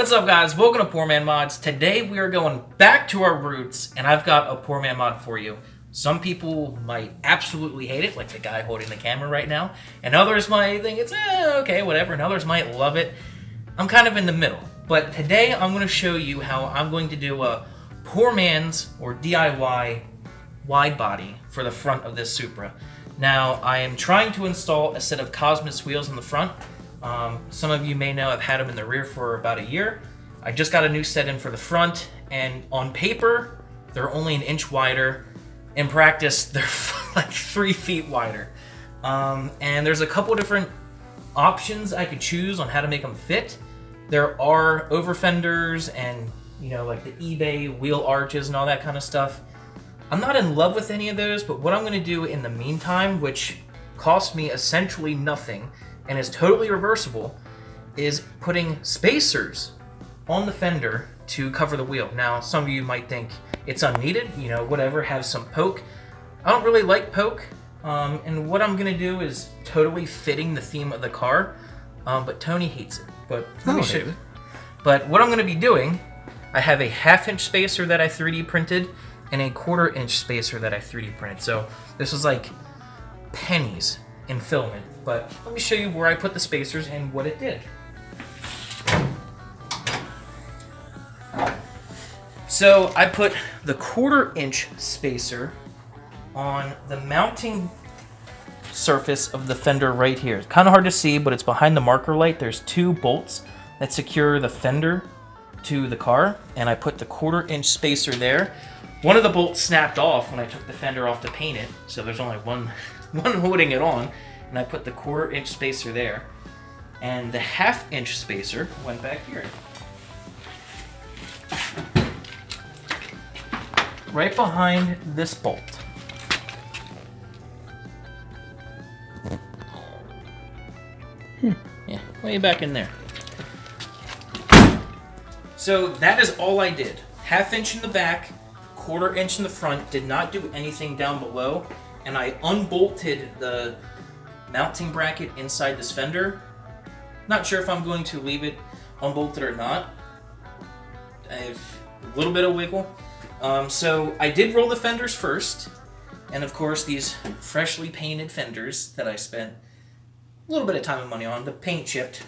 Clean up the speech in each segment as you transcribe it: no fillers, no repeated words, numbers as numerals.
What's up, guys? Welcome to Poor Man Mods. Today we are going back to our roots, and I've got a Poor Man mod for you. Some people might absolutely hate it, like the guy holding the camera right now, and others might think it's okay, whatever, and others might love it. I'm kind of in the middle, but today I'm going to show you how I'm going to do a poor man's or DIY wide body for the front of this Supra. Now, I am trying to install a set of Cosmos wheels in the front. Some of you may know I've had them in the rear for about a year. I just got a new set in for the front, and on paper, they're only an inch wider. In practice, they're like 3 feet wider. And there's a couple different options I could choose on how to make them fit. There are overfenders and, like the eBay wheel arches and all that kind of stuff. I'm not in love with any of those, but what I'm going to do in the meantime, which costs me essentially nothing, and is totally reversible, is putting spacers on the fender to cover the wheel. Now, some of you might think it's unneeded, whatever, have some poke. I don't really like poke, and what I'm gonna do is totally fitting the theme of the car, but Tony hates it. But let me show you. But what I'm gonna be doing, I have a 1/2 inch spacer that I 3D printed and a 1/4 inch spacer that I 3D printed. So this is like pennies in filament. But let me show you where I put the spacers and what it did. So I put the 1/4 inch spacer on the mounting surface of the fender right here. It's kind of hard to see, but it's behind the marker light. There's 2 bolts that secure the fender to the car, and I put the 1/4 inch spacer there. One of the bolts snapped off when I took the fender off to paint it, so there's only one holding it on. And I put the 1/4 inch spacer there, and the 1/2 inch spacer went back here. Right behind this bolt. Yeah, way back in there. So that is all I did. 1/2 inch in the back, 1/4 inch in the front, did not do anything down below, and I unbolted the mounting bracket inside this fender. Not sure if I'm going to leave it unbolted or not. I have a little bit of wiggle. So I did roll the fenders first, and of course these freshly painted fenders that I spent a little bit of time and money on, the paint chipped.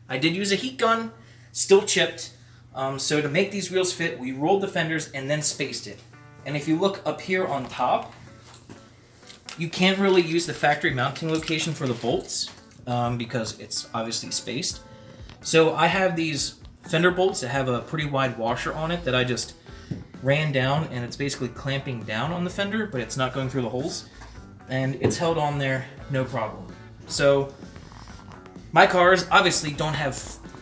I did use a heat gun, still chipped. So to make these wheels fit, we rolled the fenders and then spaced it. And if you look up here on top, you can't really use the factory mounting location for the bolts because it's obviously spaced. So I have these fender bolts that have a pretty wide washer on it that I just ran down, and it's basically clamping down on the fender, but it's not going through the holes. And it's held on there, no problem. So my cars obviously don't have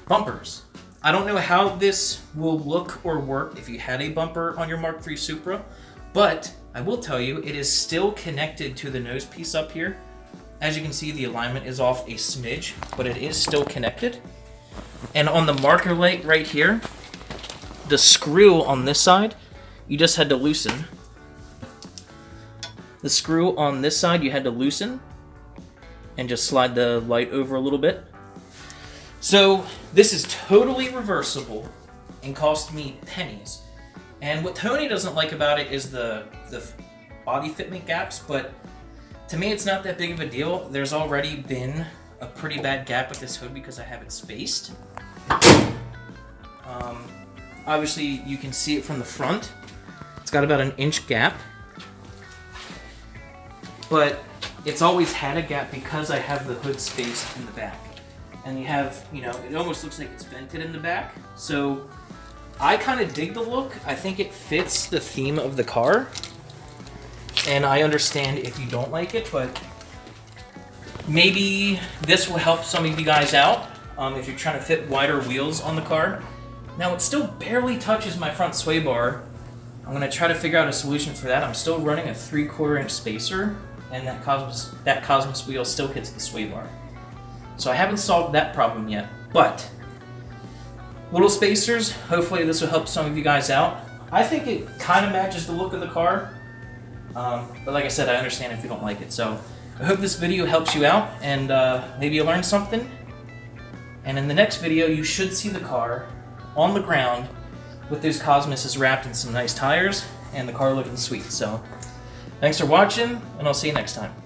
bumpers. I don't know how this will look or work if you had a bumper on your Mark III Supra, but I will tell you, it is still connected to the nose piece up here. As you can see, the alignment is off a smidge, but it is still connected. And on the marker light right here, the screw on this side, you just had to loosen. The screw on this side, you had to loosen and just slide the light over a little bit. So this is totally reversible and cost me pennies. And what Tony doesn't like about it is the body fitment gaps, but to me it's not that big of a deal. There's already been a pretty bad gap with this hood because I have it spaced. Obviously you can see it from the front. It's got about an inch gap, but it's always had a gap because I have the hood spaced in the back. And you have, it almost looks like it's vented in the back. So I kind of dig the look. I think it fits the theme of the car. And I understand if you don't like it, but maybe this will help some of you guys out if you're trying to fit wider wheels on the car. Now, it still barely touches my front sway bar. I'm going to try to figure out a solution for that. I'm still running a 3/4 inch spacer, and that Cosmos wheel still hits the sway bar. So I haven't solved that problem yet, but little spacers, hopefully this will help some of you guys out. I think it kind of matches the look of the car, but like I said, I understand if you don't like it. So I hope this video helps you out, and maybe you learned something. And in the next video, you should see the car on the ground with those Cosmoses wrapped in some nice tires and the car looking sweet. So thanks for watching, and I'll see you next time.